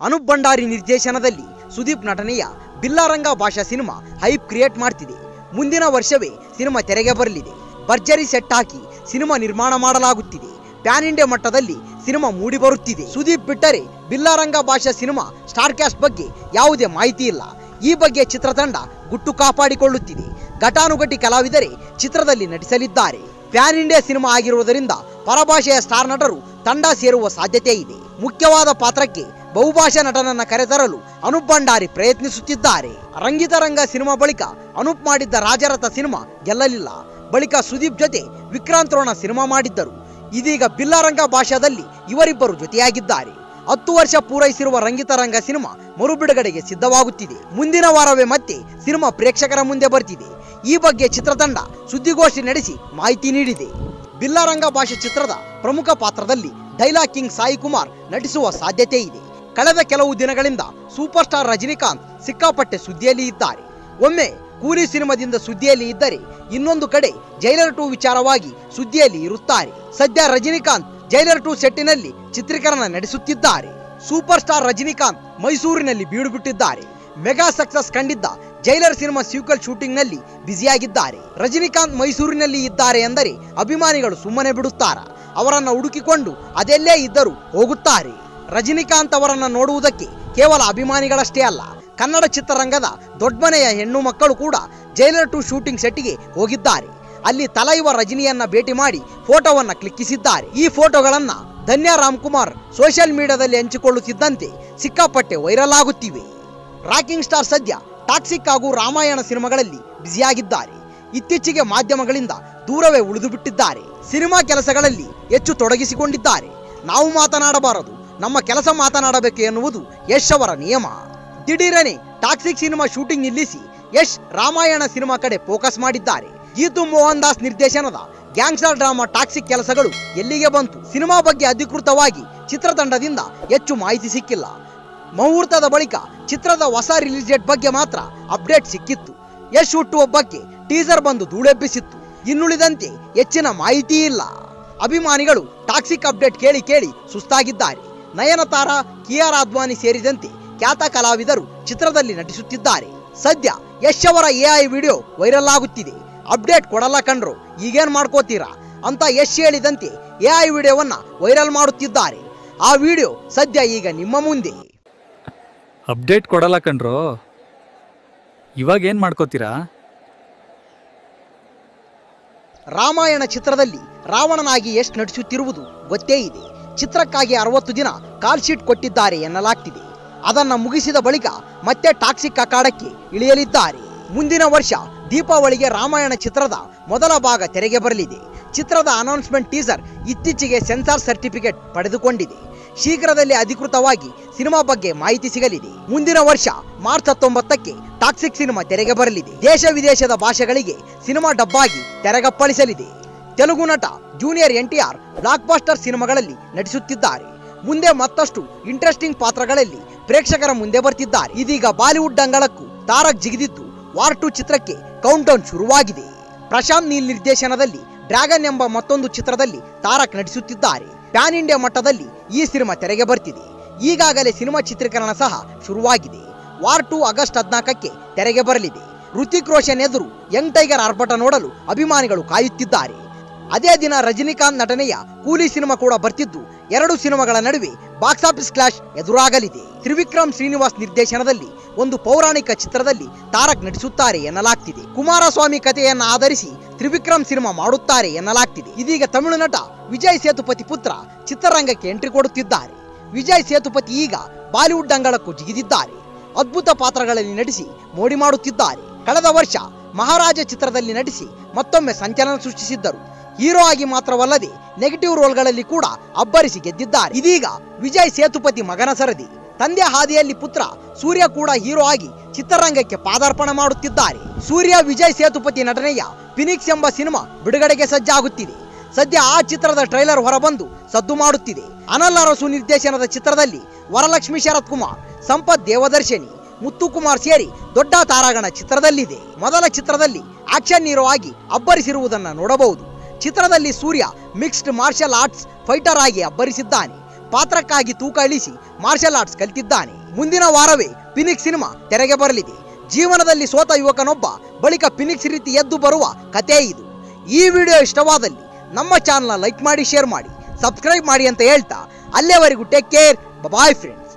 ಅನೂಪ್ ಭಂಡಾರಿ ನಿರ್ದೇಶನದಲ್ಲಿ ಸುದೀಪ್ ನಟನೆಯ ಬಿಲ್ಲಾರಂಗ ಭಾಷಾ ಸಿನಿಮಾ ಹೈಪ್ ಕ್ರಿಯೇಟ್ ಮಾಡ್ತಿದೆ. ಮುಂದಿನ ವರ್ಷವೇ ಸಿನಿಮಾ ತೆರೆಗೆ ಬರಲಿದೆ. ಭರ್ಜರಿ ಸೆಟ್ ಹಾಕಿ ಸಿನಿಮಾ ನಿರ್ಮಾಣ ಮಾಡಲಾಗುತ್ತಿದೆ. ಪ್ಯಾನ್ ಇಂಡಿಯಾ ಮಟ್ಟದಲ್ಲಿ ಸಿನಿಮಾ ಮೂಡಿ ಬರುತ್ತಿದೆ. ಸುದೀಪ್ ಬಿಟ್ಟರೆ ಬಿಲ್ಲಾರಂಗ ಭಾಷಾ ಸಿನಿಮಾ ಸ್ಟಾರ್ ಕ್ಯಾಸ್ಟ್ ಬಗ್ಗೆ ಯಾವುದೇ ಮಾಹಿತಿ ಇಲ್ಲ. ಈ ಬಗ್ಗೆ ಚಿತ್ರತಂಡ ಗುಟ್ಟು ಕಾಪಾಡಿಕೊಳ್ಳುತ್ತಿದೆ. ಘಟಾನುಘಟಿ ಕಲಾವಿದರೇ ಚಿತ್ರದಲ್ಲಿ ನಟಿಸಲಿದ್ದಾರೆ. ಪ್ಯಾನ್ ಇಂಡಿಯಾ ಸಿನಿಮಾ ಆಗಿರುವುದರಿಂದ ಪರಭಾಷೆಯ ಸ್ಟಾರ್ ನಟರು ತಂಡ ಸೇರುವ ಸಾಧ್ಯತೆ ಇದೆ. ಮುಖ್ಯವಾದ ಪಾತ್ರಕ್ಕೆ ಬಹುಭಾಷಾ ನಟನನ್ನ ಕರೆತರಲು ಅನೂಪ್ ಭಂಡಾರಿ ಪ್ರಯತ್ನಿಸುತ್ತಿದ್ದಾರೆ. ರಂಗಿತರಂಗ ಸಿನಿಮಾ ಬಳಿಕ ಅನೂಪ್ ಮಾಡಿದ್ದ ರಾಜರಥ ಸಿನಿಮಾ ಗೆಲ್ಲಲಿಲ್ಲ. ಬಳಿಕ ಸುದೀಪ್ ಜೊತೆ ವಿಕ್ರಾಂತ್ ರೋಣ ಸಿನಿಮಾ ಮಾಡಿದ್ದರು. ಇದೀಗ ಬಿಲ್ಲಾರಂಗ ಭಾಷಾದಲ್ಲಿ ಇವರಿಬ್ಬರು ಜೊತೆಯಾಗಿದ್ದಾರೆ. 10 ವರ್ಷ ಪೂರೈಸಿರುವ ರಂಗಿತರಂಗ ಸಿನಿಮಾ ಮರುಬಿಡುಗಡೆಗೆ ಸಿದ್ಧವಾಗುತ್ತಿದೆ. ಮುಂದಿನ ವಾರವೇ ಮತ್ತೆ ಸಿನಿಮಾ ಪ್ರೇಕ್ಷಕರ ಮುಂದೆ ಬರ್ತಿದೆ. ಈ ಬಗ್ಗೆ ಚಿತ್ರತಂಡ ಸುದ್ದಿಗೋಷ್ಠಿ ನಡೆಸಿ ಮಾಹಿತಿ ನೀಡಿದೆ. ಬಿಲ್ಲಾರಂಗ ಭಾಷೆ ಚಿತ್ರದ ಪ್ರಮುಖ ಪಾತ್ರದಲ್ಲಿ ಡೈಲಾಗ್ ಕಿಂಗ್ ಸಾಯಿ ಕುಮಾರ್ ನಟಿಸುವ ಸಾಧ್ಯತೆ ಇದೆ. ಕಳೆದ ಕೆಲವು ದಿನಗಳಿಂದ ಸೂಪರ್ ಸ್ಟಾರ್ ರಜನಿಕಾಂತ್ ಸಿಕ್ಕಾಪಟ್ಟೆ ಸುದ್ದಿಯಲ್ಲಿ ಇದ್ದಾರೆ. ಒಮ್ಮೆ ಕೂಲಿ ಸಿನಿಮಾದಿಂದ ಸುದ್ದಿಯಲ್ಲಿ ಇದ್ದರೆ ಇನ್ನೊಂದು ಕಡೆ ಜೈಲರ್ 2 ವಿಚಾರವಾಗಿ ಸುದ್ದಿಯಲ್ಲಿ ಇರುತ್ತಾರೆ. ಸದ್ಯ ರಜನಿಕಾಂತ್ ಜೈಲರ್ 2 ಸೆಟ್ಟಿನಲ್ಲಿ ಚಿತ್ರೀಕರಣ ನಡೆಸುತ್ತಿದ್ದಾರೆ. ಸೂಪರ್ ಸ್ಟಾರ್ ರಜನಿಕಾಂತ್ ಮೈಸೂರಿನಲ್ಲಿ ಬೀಡು ಬಿಟ್ಟಿದ್ದಾರೆ. ಮೆಗಾ ಸಕ್ಸಸ್ ಕಂಡಿದ್ದ ಜೈಲರ್ ಸಿನಿಮಾ ಸೀಕ್ವೆಲ್ ಶೂಟಿಂಗ್ ನಲ್ಲಿ ಬ್ಯುಸಿಯಾಗಿದ್ದಾರೆ. ರಜನಿಕಾಂತ್ ಮೈಸೂರಿನಲ್ಲಿ ಇದ್ದಾರೆ ಎಂದರೆ ಅಭಿಮಾನಿಗಳು ಸುಮ್ಮನೆ ಬಿಡುತ್ತಾರ? ಅವರನ್ನ ಹುಡುಕಿಕೊಂಡು ಅದೆಲ್ಲೇ ಇದ್ದರೂ ಹೋಗುತ್ತಾರೆ. ರಜನಿಕಾಂತ್ ಅವರನ್ನ ನೋಡುವುದಕ್ಕೆ ಕೇವಲ ಅಭಿಮಾನಿಗಳಷ್ಟೇ ಅಲ್ಲ, ಕನ್ನಡ ಚಿತ್ರರಂಗದ ದೊಡ್ಡಮನೆಯ ಹೆಣ್ಣು ಮಕ್ಕಳು ಕೂಡ ಜೈಲರ್ 2 ಶೂಟಿಂಗ್ ಸೆಟ್ಗೆ ಹೋಗಿದ್ದಾರೆ. ಅಲ್ಲಿ ತಲೈವ ರಜನಿಯನ್ನ ಭೇಟಿ ಮಾಡಿ ಫೋಟೋವನ್ನ ಕ್ಲಿಕ್ಕಿಸಿದ್ದಾರೆ. ಈ ಫೋಟೋಗಳನ್ನ ಧನ್ಯ ರಾಮ್ಕುಮಾರ್ ಸೋಷಿಯಲ್ ಮೀಡಿಯಾದಲ್ಲಿ ಹಂಚಿಕೊಳ್ಳುತ್ತಿದ್ದಂತೆ ಸಿಕ್ಕಾಪಟ್ಟೆ ವೈರಲ್ ಆಗುತ್ತಿವೆ. ರಾಕಿಂಗ್ ಸ್ಟಾರ್ ಸದ್ಯ ಟಾಕ್ಸಿಕ್ ಹಾಗೂ ರಾಮಾಯಣ ಸಿನಿಮಾಗಳಲ್ಲಿ ಬ್ಯುಸಿಯಾಗಿದ್ದಾರೆ. ಇತ್ತೀಚೆಗೆ ಮಾಧ್ಯಮಗಳಿಂದ ದೂರವೇ ಉಳಿದು ಬಿಟ್ಟಿದ್ದಾರೆ. ಸಿನಿಮಾ ಕೆಲಸಗಳಲ್ಲಿ ಹೆಚ್ಚು ತೊಡಗಿಸಿಕೊಂಡಿದ್ದಾರೆ. ನಾವು ಮಾತನಾಡಬಾರದು, ನಮ್ಮ ಕೆಲಸ ಮಾತನಾಡಬೇಕು ಎನ್ನುವುದು ಯಶ್ ಅವರ ನಿಯಮ. ದಿಢೀರನೆ ಟಾಕ್ಸಿಕ್ ಸಿನಿಮಾ ಶೂಟಿಂಗ್ ನಿಲ್ಲಿಸಿ ಯಶ್ ರಾಮಾಯಣ ಸಿನಿಮಾ ಕಡೆ ಫೋಕಸ್ ಮಾಡಿದ್ದಾರೆ. ಗೀತು ಮೋಹನ್ ದಾಸ್ ನಿರ್ದೇಶನದ ಗ್ಯಾಂಗ್ಸ್ಟರ್ ಡ್ರಾಮಾ ಟಾಕ್ಸಿಕ್ ಕೆಲಸಗಳು ಎಲ್ಲಿಗೆ ಬಂತು? ಸಿನಿಮಾ ಬಗ್ಗೆ ಅಧಿಕೃತವಾಗಿ ಚಿತ್ರತಂಡದಿಂದ ಹೆಚ್ಚು ಮಾಹಿತಿ ಸಿಕ್ಕಿಲ್ಲ. ಮುಹೂರ್ತದ ಬಳಿಕ ಚಿತ್ರದ ಹೊಸ ರಿಲೀಸ್ ಡೇಟ್ ಬಗ್ಗೆ ಮಾತ್ರ ಅಪ್ಡೇಟ್ ಸಿಕ್ಕಿತ್ತು. ಯಶ್ ಹುಟ್ಟುಹಬ್ಬಕ್ಕೆ ಟೀಸರ್ ಬಂದು ಧೂಳೆಬ್ಬಿಸಿತ್ತು. ಇನ್ನುಳಿದಂತೆ ಹೆಚ್ಚಿನ ಮಾಹಿತಿ ಇಲ್ಲ. ಅಭಿಮಾನಿಗಳು ಟಾಕ್ಸಿಕ್ ಅಪ್ಡೇಟ್ ಕೇಳಿ ಕೇಳಿ ಸುಸ್ತಾಗಿದ್ದಾರೆ. ನಯನತಾರಾ, ಕಿಯಾರಾ ಅದ್ವಾನಿ ಸೇರಿದಂತೆ ಖ್ಯಾತ ಕಲಾವಿದರು ಚಿತ್ರದಲ್ಲಿ ನಟಿಸುತ್ತಿದ್ದಾರೆ. ಸದ್ಯ ಯಶ್ ಅವರ AI ವಿಡಿಯೋ ವೈರಲ್ ಆಗುತ್ತಿದೆ. ಅಪ್ಡೇಟ್ ಕೊಡಲ್ಲ ಕಣ್ರು, ಈಗೇನ್ ಮಾಡ್ಕೋತೀರಾ ಅಂತ ಯಶ್ ಹೇಳಿದಂತೆ AI ವಿಡಿಯೋವನ್ನ ವೈರಲ್ ಮಾಡುತ್ತಿದ್ದಾರೆ. ಆ ವಿಡಿಯೋ ಸದ್ಯ ಈಗ ನಿಮ್ಮ ಮುಂದೆ. ಅಪ್ಡೇಟ್ ಕೊಡಲ್ಲ ಕಣ್ರು, ಇವಾಗ ಏನ್ ಮಾಡ್ಕೋತೀರಾ? ರಾಮಾಯಣ ಚಿತ್ರದಲ್ಲಿ ರಾವಣನಾಗಿ ಯಶ್ ನಟಿಸುತ್ತಿರುವುದು ಗೊತ್ತೇ ಇದೆ. ಚಿತ್ರಕ್ಕಾಗಿ 60 ದಿನ ಕಾಲ್ ಶೀಟ್ ಕೊಟ್ಟಿದ್ದಾರೆ ಎನ್ನಲಾಗ್ತಿದೆ. ಅದನ್ನ ಮುಗಿಸಿದ ಬಳಿಕ ಮತ್ತೆ ಟಾಕ್ಸಿಕ್ ಅಖಾಡಕ್ಕೆ ಇಳಿಯಲಿದ್ದಾರೆ. ಮುಂದಿನ ವರ್ಷ ದೀಪಾವಳಿಗೆ ರಾಮಾಯಣ ಚಿತ್ರದ ಮೊದಲ ಭಾಗ ತೆರೆಗೆ ಬರಲಿದೆ. ಚಿತ್ರದ ಅನೌನ್ಸ್ಮೆಂಟ್ ಟೀಸರ್ ಇತ್ತೀಚೆಗೆ ಸೆನ್ಸಾರ್ ಸರ್ಟಿಫಿಕೇಟ್ ಪಡೆದುಕೊಂಡಿದೆ. ಶೀಘ್ರದಲ್ಲಿ ಅಧಿಕೃತವಾಗಿ ಸಿನಿಮಾ ಬಗ್ಗೆ ಮಾಹಿತಿ ಸಿಗಲಿದೆ. ಮುಂದಿನ ವರ್ಷ ಮಾರ್ಚ್ 19ಕ್ಕೆ ಟಾಕ್ಸಿಕ್ ಸಿನಿಮಾ ತೆರೆಗೆ ಬರಲಿದೆ. ದೇಶ ವಿದೇಶದ ಭಾಷೆಗಳಿಗೆ ಸಿನಿಮಾ ಡಬ್ಬಾಗಿ ತೆರೆಗಪ್ಪಳಿಸಲಿದೆ. ತೆಲುಗು ನಟ ಜೂನಿಯರ್ NTR ಬ್ಲಾಕ್ ಬಾಸ್ಟರ್ ಸಿನಿಮಾಗಳಲ್ಲಿ ನಟಿಸುತ್ತಿದ್ದಾರೆ. ಮುಂದೆ ಮತ್ತಷ್ಟು ಇಂಟ್ರೆಸ್ಟಿಂಗ್ ಪಾತ್ರಗಳಲ್ಲಿ ಪ್ರೇಕ್ಷಕರ ಮುಂದೆ ಬರ್ತಿದ್ದಾರೆ. ಇದೀಗ ಬಾಲಿವುಡ್ ಅಂಗಳಕ್ಕೂ ತಾರಕ್ ಜಿಗಿದಿದ್ದು ವಾರ್ 2 ಚಿತ್ರಕ್ಕೆ ಕೌಂಟ್ ಡೌನ್ ಶುರುವಾಗಿದೆ. ಪ್ರಶಾಂತ್ ನೀಲ್ ನಿರ್ದೇಶನದಲ್ಲಿ ಡ್ರ್ಯಾಗನ್ ಎಂಬ ಮತ್ತೊಂದು ಚಿತ್ರದಲ್ಲಿ ತಾರಕ್ ನಟಿಸುತ್ತಿದ್ದಾರೆ. ಪ್ಯಾನ್ ಇಂಡಿಯಾ ಮಟ್ಟದಲ್ಲಿ ಈ ಸಿನಿಮಾ ತೆರೆಗೆ ಬರ್ತಿದೆ. ಈಗಾಗಲೇ ಸಿನಿಮಾ ಚಿತ್ರೀಕರಣ ಸಹ ಶುರುವಾಗಿದೆ. ವಾರ್ 2 ಆಗಸ್ಟ್ 14ಕ್ಕೆ ತೆರೆಗೆ ಬರಲಿದೆ. ಋತಿಕ್ ರೋಷನ್ ಎದುರು ಯಂಗ್ ಟೈಗರ್ ಆರ್ಭಟ ನೋಡಲು ಅಭಿಮಾನಿಗಳು ಕಾಯುತ್ತಿದ್ದಾರೆ. ಅದೇ ದಿನ ರಜನಿಕಾಂತ್ ನಟನೆಯ ಕೂಲಿ ಸಿನಿಮಾ ಕೂಡ ಬರ್ತಿದ್ದು, 2 ಸಿನಿಮಾಗಳ ನಡುವೆ ಬಾಕ್ಸ್ ಆಫೀಸ್ ಕ್ಲಾಶ್ ಎದುರಾಗಲಿದೆ. ತ್ರಿವಿಕ್ರಮ್ ಶ್ರೀನಿವಾಸ್ ನಿರ್ದೇಶನದಲ್ಲಿ ಒಂದು ಪೌರಾಣಿಕ ಚಿತ್ರದಲ್ಲಿ ತಾರಕ್ ನಟಿಸುತ್ತಾರೆ ಎನ್ನಲಾಗ್ತಿದೆ. ಕುಮಾರಸ್ವಾಮಿ ಕಥೆಯನ್ನು ಆಧರಿಸಿ ತ್ರಿವಿಕ್ರಮ್ ಸಿನಿಮಾ ಮಾಡುತ್ತಾರೆ ಎನ್ನಲಾಗ್ತಿದೆ. ಇದೀಗ ತಮಿಳು ನಟ ವಿಜಯ್ ಸೇತುಪತಿ ಪುತ್ರ ಚಿತ್ರರಂಗಕ್ಕೆ ಎಂಟ್ರಿ ಕೊಡುತ್ತಿದ್ದಾರೆ. ವಿಜಯ್ ಸೇತುಪತಿ ಈಗ ಬಾಲಿವುಡ್ ಅಂಗಳಕ್ಕೂ ಜಿಗಿದಿದ್ದಾರೆ. ಅದ್ಭುತ ಪಾತ್ರಗಳಲ್ಲಿ ನಟಿಸಿ ಮೋಡಿ ಮಾಡುತ್ತಿದ್ದಾರೆ. ಕಳೆದ ವರ್ಷ ಮಹಾರಾಜ ಚಿತ್ರದಲ್ಲಿ ನಟಿಸಿ ಮತ್ತೊಮ್ಮೆ ಸಂಚಲನ ಸೃಷ್ಟಿಸಿದ್ದರು. ಹೀರೋ ಆಗಿ ಮಾತ್ರವಲ್ಲದೆ ನೆಗೆಟಿವ್ ರೋಲ್ಗಳಲ್ಲಿ ಕೂಡ ಅಬ್ಬರಿಸಿ ಗೆದ್ದಿದ್ದಾರೆ. ಇದೀಗ ವಿಜಯ್ ಸೇತುಪತಿ ಮಗನ ಸರದಿ. ತಂದೆ ಹಾದಿಯಲ್ಲಿ ಪುತ್ರ ಸೂರ್ಯ ಕೂಡ ಹೀರೋ ಆಗಿ ಚಿತ್ರರಂಗಕ್ಕೆ ಪಾದಾರ್ಪಣೆ ಮಾಡುತ್ತಿದ್ದಾರೆ. ಸೂರ್ಯ ವಿಜಯ್ ಸೇತುಪತಿ ನಟನೆಯ ಫಿನಿಕ್ಸ್ ಎಂಬ ಸಿನಿಮಾ ಬಿಡುಗಡೆಗೆ ಸಜ್ಜಾಗುತ್ತಿದೆ. ಸದ್ಯ ಆ ಚಿತ್ರದ ಟ್ರೈಲರ್ ಹೊರಬಂದು ಸದ್ದು ಮಾಡುತ್ತಿದೆ. ಅನಲ್ ಅರಸು ನಿರ್ದೇಶನದ ಚಿತ್ರದಲ್ಲಿ ವರಲಕ್ಷ್ಮಿ ಶರತ್ ಕುಮಾರ್, ಸಂಪತ್ ದೇವದರ್ಶಿನಿ, ಮುತ್ತುಕುಮಾರ್ ಸೇರಿ ದೊಡ್ಡ ತಾರಾಗಣ ಚಿತ್ರದಲ್ಲಿದೆ. ಮೊದಲ ಚಿತ್ರದಲ್ಲಿ ಆಕ್ಷನ್ ಹೀರೋ ಆಗಿ ಅಬ್ಬರಿಸಿರುವುದನ್ನು ನೋಡಬಹುದು. ಚಿತ್ರದಲ್ಲಿ ಸೂರ್ಯ ಮಿಕ್ಸ್ಡ್ ಮಾರ್ಷಲ್ ಆರ್ಟ್ಸ್ ಫೈಟರ್ ಆಗಿ ಅಬ್ಬರಿಸಿದ್ದಾನೆ. ಪಾತ್ರಕ್ಕಾಗಿ ತೂಕ ಇಳಿಸಿ ಮಾರ್ಷಲ್ ಆರ್ಟ್ಸ್ ಕಲಿತಿದ್ದಾನೆ. ಮುಂದಿನ ವಾರವೇ ಫಿನಿಕ್ಸ್ ಸಿನಿಮಾ ತೆರೆಗೆ ಬರಲಿದೆ. ಜೀವನದಲ್ಲಿ ಸೋತ ಯುವಕನೊಬ್ಬ ಬಳಿಕ ಫಿನಿಕ್ಸ್ ರೀತಿ ಎದ್ದು ಬರುವ ಕಥೆ ಇದು. ಈ ವಿಡಿಯೋ ಇಷ್ಟವಾದಲ್ಲಿ ನಮ್ಮ ಚಾನಲ್ನ ಲೈಕ್ ಮಾಡಿ, ಶೇರ್ ಮಾಡಿ, ಸಬ್ಸ್ಕ್ರೈಬ್ ಮಾಡಿ ಅಂತ ಹೇಳ್ತಾ ಅಲ್ಲೇವರೆಗೂ ಟೇಕ್ ಕೇರ್, ಬಾಯ್ ಫ್ರೆಂಡ್ಸ್.